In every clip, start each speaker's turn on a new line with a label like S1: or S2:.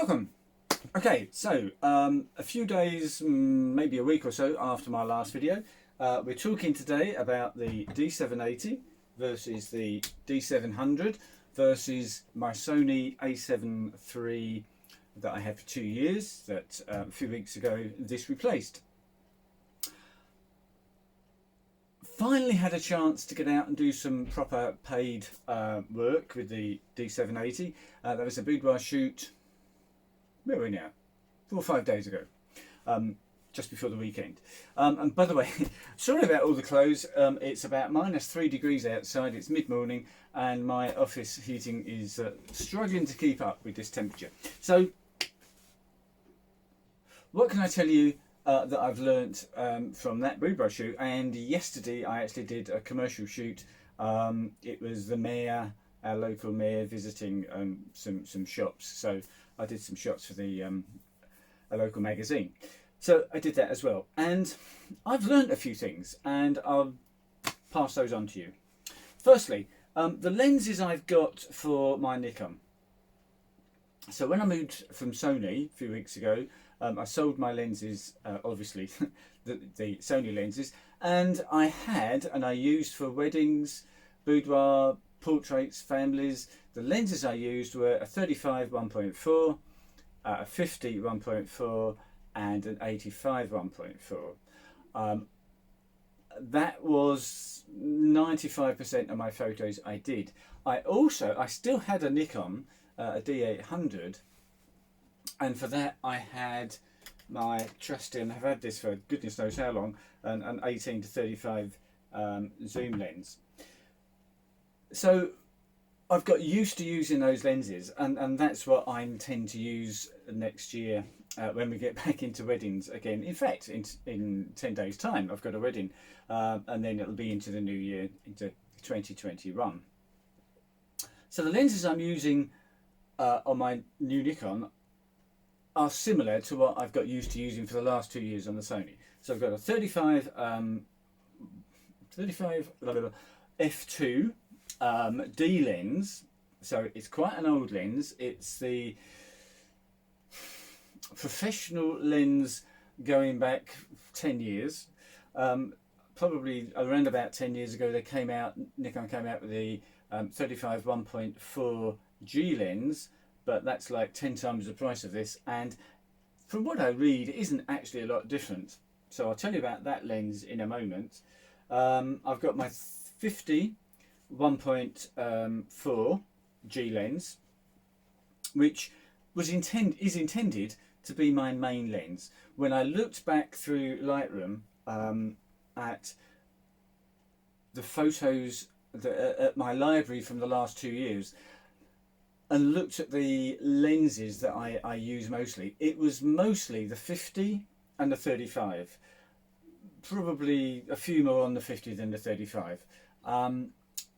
S1: Welcome. Okay, so a few days, maybe a week or so after my last video, we're talking today about the D780 versus the D700 versus my Sony A7 III that I had for 2 years that a few weeks ago this replaced. Finally had a chance to get out and do some proper paid work with the D780. There was a boudoir shoot, where are we now? 4 or 5 days ago, just before the weekend. And by the way, sorry about all the clothes. It's about -3 degrees outside, it's mid-morning, and my office heating is struggling to keep up with this temperature. So, what can I tell you that I've learnt from that boudoir shoot? And yesterday I actually did a commercial shoot. It was the mayor, our local mayor, visiting some shops. So I did some shots for the a local magazine. So I did that as well. And I've learnt a few things, and I'll pass those on to you. Firstly, the lenses I've got for my Nikon. So when I moved from Sony a few weeks ago, I sold my lenses, obviously, the Sony lenses, and I used for weddings, boudoir, portraits, families. The lenses I used were a 35 1.4, a 50 1.4, and an 85 1.4. That was 95% of my photos I did. I still had a Nikon, a D800, and for that I had my trusty, and I've had this for goodness knows how long, an 18 to 35 zoom lens. So I've got used to using those lenses, and that's what I intend to use next year when we get back into weddings again. In fact, in 10 days time I've got a wedding, and then it'll be into the new year, into 2021. So the lenses I'm using on my new Nikon are similar to what I've got used to using for the last 2 years on the Sony. So I've got a 35 f2 D lens. So it's quite an old lens. It's the professional lens going back 10 years. Probably around about 10 years ago Nikon came out with the 35 1.4G lens, but that's like 10 times the price of this, and from what I read it isn't actually a lot different. So I'll tell you about that lens in a moment. I've got my 50 1.4G lens, which is intended to be my main lens. When I looked back through Lightroom at the photos at my library from the last 2 years, and looked at the lenses that I use mostly, it was mostly the 50 and the 35. Probably a few more on the 50 than the 35.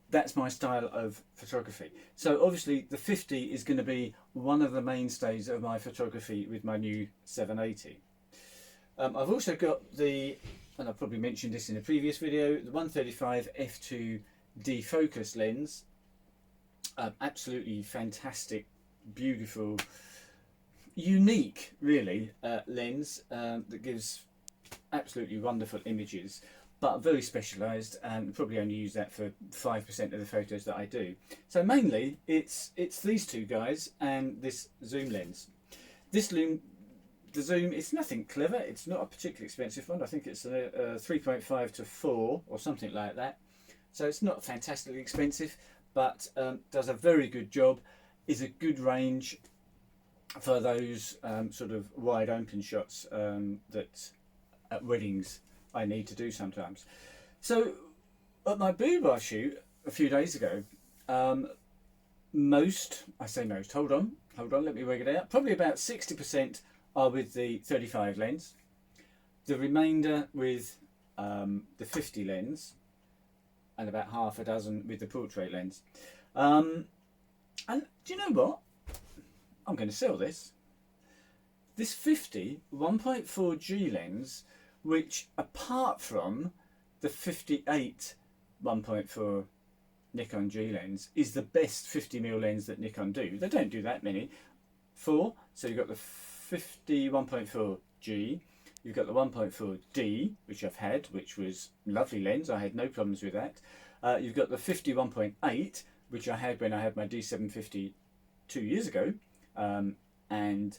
S1: That's my style of photography. So obviously the 50 is going to be one of the mainstays of my photography with my new 780. I've also got and I've probably mentioned this in a previous video, the 135 f2 defocus lens. Absolutely fantastic, beautiful, unique really lens that gives absolutely wonderful images, but very specialised, and probably only use that for 5% of the photos that I do. So mainly it's these two guys and this zoom lens. The zoom, it's nothing clever, it's not a particularly expensive one. I think it's a 3.5 to 4 or something like that. So it's not fantastically expensive, but does a very good job, is a good range for those sort of wide open shots that at weddings I need to do sometimes. So at my boudoir shoot a few days ago, hold on, let me work it out. Probably about 60% are with the 35 lens, the remainder with the 50 lens, and about half a dozen with the portrait lens. And do you know what? I'm going to sell this. This 50 1.4G lens, which apart from the 58 1.4 Nikon G lens, is the best 50mm lens that Nikon do. They don't do that many. 4 So you've got the 50 1.4G, you've got the 1.4D, which I've had, which was lovely lens. I had no problems with that. You've got the 50 1.8, which I had when I had my D750 2 years ago. And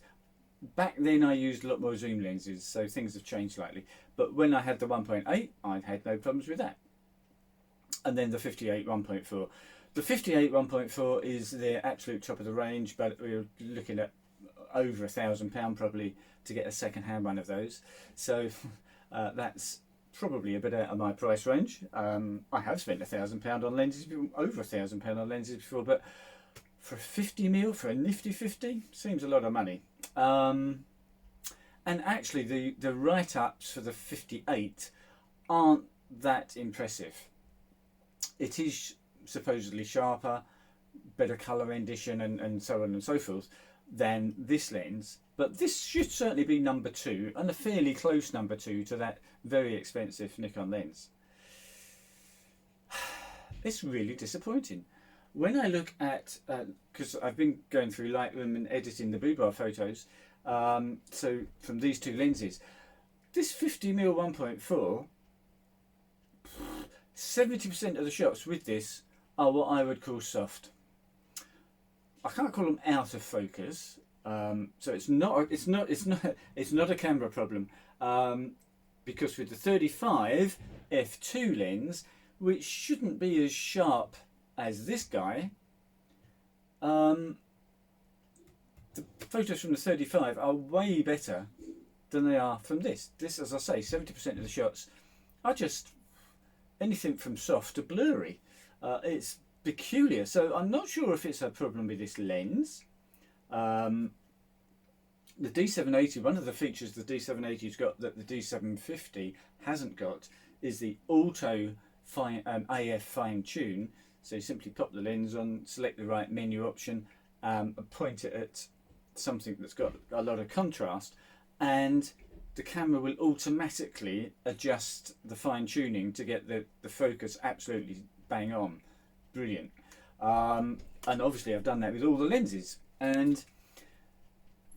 S1: back then I used a lot more zoom lenses, so things have changed slightly. But when I had the 1.8, I had no problems with that. And then the 58 1.4. The 58 1.4 is the absolute top of the range, but we're looking at over £1,000 probably to get a second-hand one of those. So that's probably a bit out of my price range. I have spent £1,000 on lenses, over £1,000 on lenses before, but for a 50mm, for a nifty 50, seems a lot of money. And actually the write-ups for the 58 aren't that impressive. It is supposedly sharper, better colour rendition and so on and so forth than this lens, but this should certainly be number 2 and a fairly close number 2 to that very expensive Nikon lens. It's really disappointing. When I look at, because I've been going through Lightroom and editing the boudoir photos, so from these two lenses, this 50mm 1.4, 70% of the shots with this are what I would call soft. I can't call them out of focus, so it's not a camera problem, because with the 35 f2 lens, which shouldn't be as sharp as this guy, the photos from the 35 are way better than they are from this. This, as I say, 70% of the shots are just anything from soft to blurry. It's peculiar, so I'm not sure if it's a problem with this lens. The D780, one of the features the D780's got that the D750 hasn't got is the auto AF fine tune. So you simply pop the lens on, select the right menu option, and point it at something that's got a lot of contrast, and the camera will automatically adjust the fine tuning to get the focus absolutely bang on. Brilliant. And obviously I've done that with all the lenses, and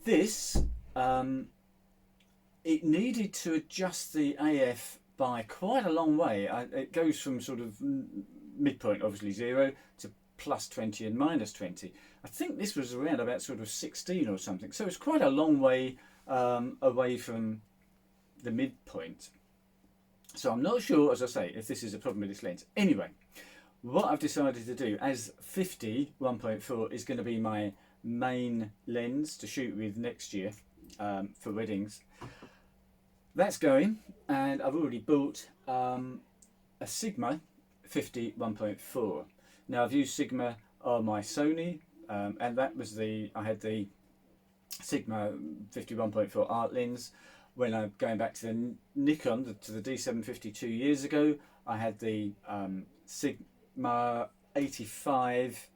S1: this it needed to adjust the AF by quite a long way. It goes from sort of midpoint, obviously 0, to plus 20 and minus 20. I think this was around about sort of 16 or something, so it's quite a long way away from the midpoint. So I'm not sure, as I say, if this is a problem with this lens. Anyway, what I've decided to do, as 50 1.4 is going to be my main lens to shoot with next year for weddings, that's going, and I've already bought a Sigma 50 1.4. Now I've used Sigma on my Sony, and that was I had the Sigma 50 1.4 ART lens. When I'm going back to the Nikon, to the D750 2 years ago, I had the Sigma 85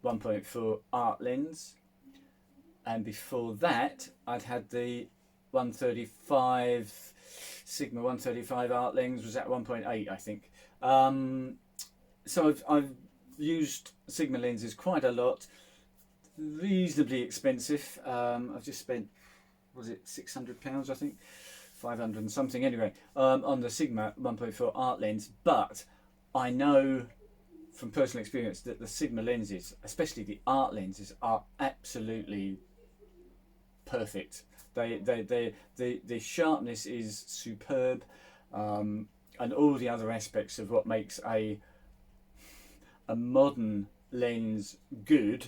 S1: 1.4 ART lens, and before that I'd had the 135 Sigma 135 ART lens, was at 1.8 I think. So I've used Sigma lenses quite a lot, reasonably expensive. I've just spent, was it £600 I think, 500 and something anyway, on the Sigma 1.4 ART lens, but I know from personal experience that the Sigma lenses, especially the ART lenses, are absolutely perfect. The sharpness is superb, and all the other aspects of what makes a modern lens good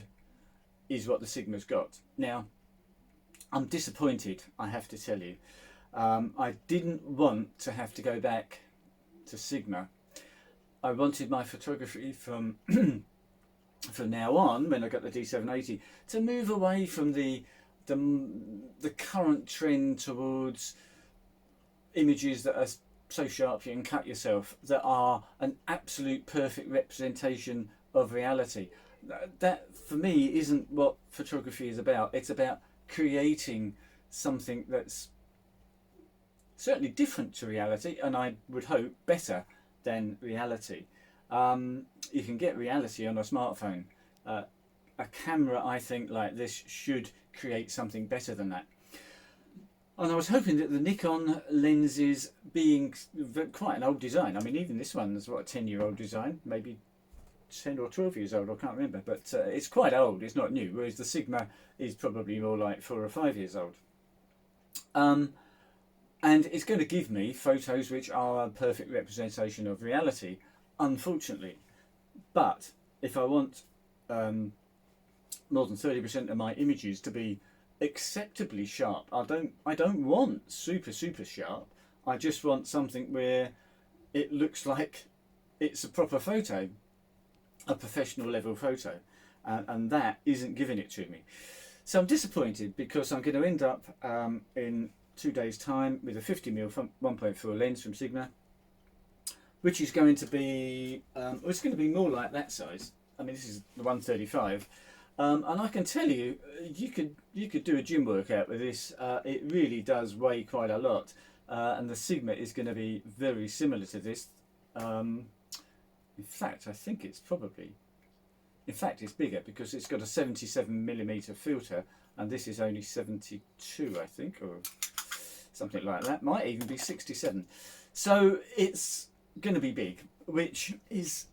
S1: is what the Sigma's got. Now, I'm disappointed, I have to tell you. I didn't want to have to go back to Sigma. I wanted my photography from now on, when I got the D780, to move away from the current trend towards images that are so sharp you can cut yourself, that are an absolute perfect representation of reality. That for me isn't what photography is about. It's about creating something that's certainly different to reality, and I would hope better than reality. You can get reality on a smartphone, a camera, I think, like this should create something better than that. And I was hoping that the Nikon lenses, being quite an old design, I mean, even this one is what, a 10-year-old design, maybe 10 or 12 years old, I can't remember, but it's quite old, it's not new, whereas the Sigma is probably more like 4 or 5 years old. And it's going to give me photos which are a perfect representation of reality, unfortunately. But if I want more than 30% of my images to be acceptably sharp, I don't want super sharp. I just want something where it looks like it's a proper photo, a professional level photo, and that isn't giving it to me. So I'm disappointed, because I'm going to end up in 2 days time with a 50mm 1.4 lens from Sigma, which is going to be it's going to be more like that size. I mean, this is the 135, and I can tell you, you could do a gym workout with this. It really does weigh quite a lot, and the Sigma is going to be very similar to this. In fact, I think it's probably, in fact, it's bigger, because it's got a 77mm filter, and this is only 72, I think, or something like that. Might even be 67. So it's going to be big, which is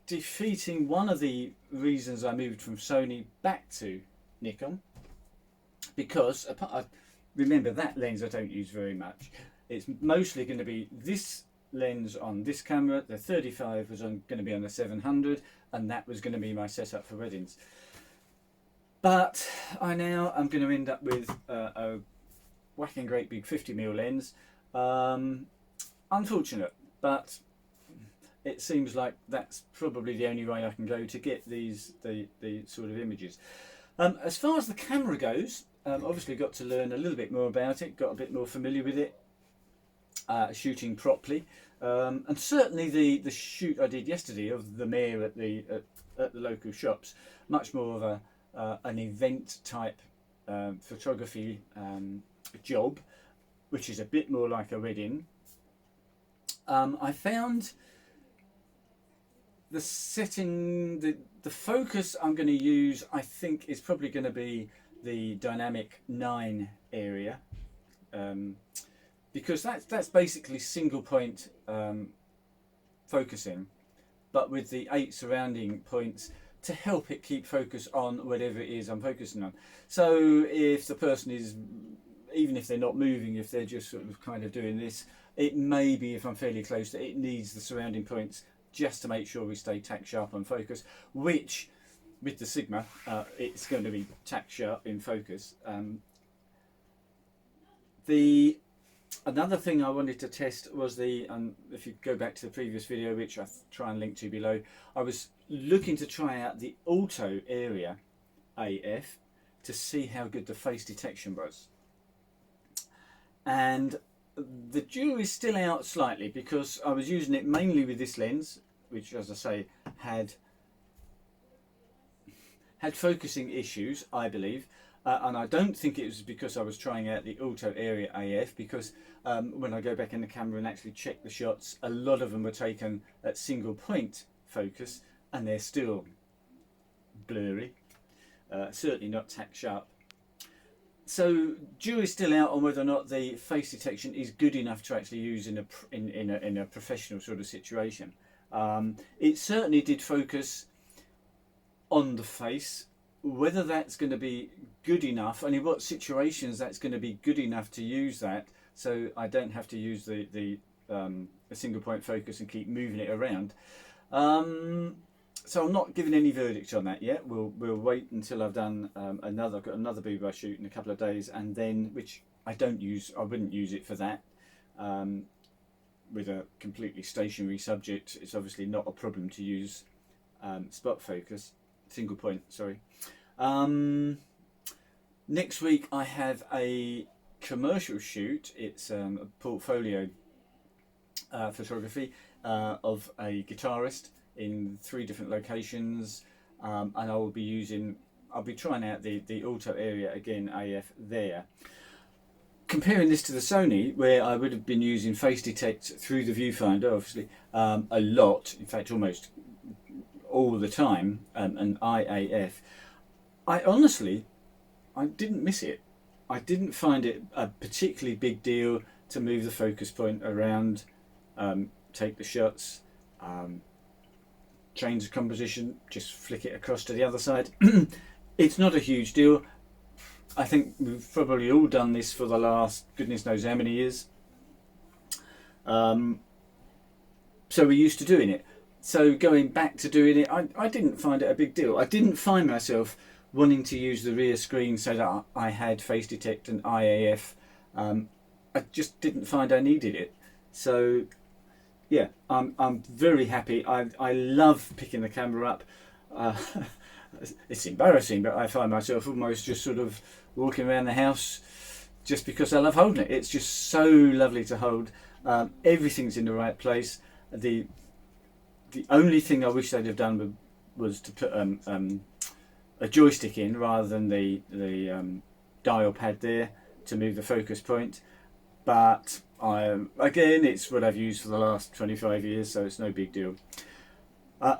S1: defeating one of the reasons I moved from Sony back to Nikon, because remember, that lens I don't use very much. It's mostly going to be this lens on this camera. The 35 was going to be on the 700, and that was going to be my setup for weddings. But I'm going to end up with a whacking great big 50mm lens. Unfortunate, but it seems like that's probably the only way I can go to get the sort of images. As far as the camera goes, obviously got to learn a little bit more about it, got a bit more familiar with it, shooting properly, and certainly the shoot I did yesterday of the mare at the local shops, much more of an event type photography job, which is a bit more like a wedding. I found the setting, the focus I'm going to use, I think, is probably going to be the dynamic 9 area, because that's basically single point focusing, but with the 8 surrounding points to help it keep focus on whatever it is I'm focusing on. So if the person is, even if they're not moving, if they're just sort of kind of doing this, it may be, if I'm fairly close, that it needs the surrounding points just to make sure we stay tack sharp on focus, which with the Sigma it's going to be tack sharp in focus. Another thing I wanted to test was if you go back to the previous video, which I try and link to below, I was looking to try out the auto area AF to see how good the face detection was. And the jury's still out slightly, because I was using it mainly with this lens, which, as I say, had focusing issues, I believe, and I don't think it was because I was trying out the auto area AF, because when I go back in the camera and actually check the shots, a lot of them were taken at single point focus, and they're still blurry, certainly not tack sharp. So jury's still out on whether or not the face detection is good enough to actually use in a professional sort of situation. It certainly did focus on the face. Whether that's going to be good enough, and in what situations that's going to be good enough to use that, so I don't have to use the single point focus and keep moving it around. So I'm not giving any verdict on that yet. We'll wait until I've done I've got another booby shoot in a couple of days, and then, which I wouldn't use it for that. With a completely stationary subject, it's obviously not a problem to use spot focus, single point, sorry. Next week I have a commercial shoot. It's a portfolio photography of a guitarist in 3 different locations, and I'll be trying out the auto area again AF there. Comparing this to the Sony, where I would have been using face detect through the viewfinder, obviously, a lot, in fact almost all the time, and IAF, honestly, I didn't miss it. I didn't find it a particularly big deal to move the focus point around, take the shots, change the composition, just flick it across to the other side. It's not a huge deal. I think we've probably all done this for the last goodness knows how many years. So we're used to doing it. So going back to doing it, I didn't find it a big deal. I didn't find myself wanting to use the rear screen so that I had face detect and IAF. I just didn't find I needed it. So yeah, I'm very happy. I love picking the camera up. It's embarrassing, but I find myself almost just sort of walking around the house just because I love holding it. It's just so lovely to hold. Everything's in the right place. The only thing I wish they'd have done was to put a joystick in rather than the dial pad there to move the focus point. But again, it's what I've used for the last 25 years, so it's no big deal.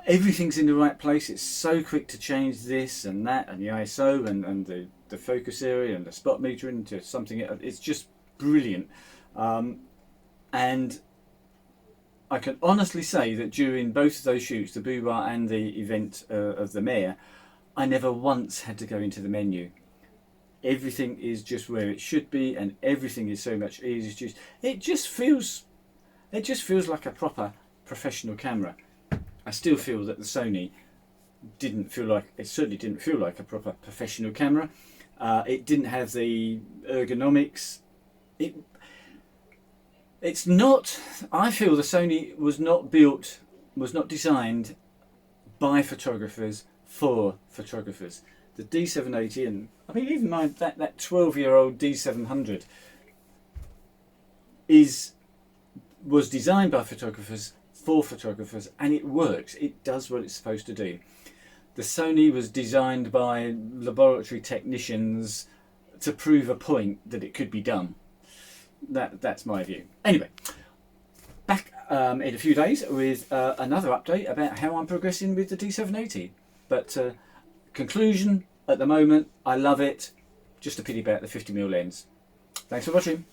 S1: Everything's in the right place. It's so quick to change this and that and the ISO and the focus area and the spot meter into something. It's just brilliant. And I can honestly say that during both of those shoots, the Boubar and the event of the Mare, I never once had to go into the menu. Everything is just where it should be, and everything is so much easier to use. It just feels like a proper professional camera. I still feel that the Sony certainly didn't feel like a proper professional camera. It didn't have the ergonomics. It's not. I feel the Sony was not designed by photographers for photographers. The D780 and I mean even that 12-year-old D700 was designed by photographers for photographers, and it works. It does what it's supposed to do. The Sony was designed by laboratory technicians to prove a point that it could be done. That's my view. Anyway, back in a few days with another update about how I'm progressing with the D780. But conclusion, at the moment, I love it. Just a pity about the 50mm lens. Thanks for watching.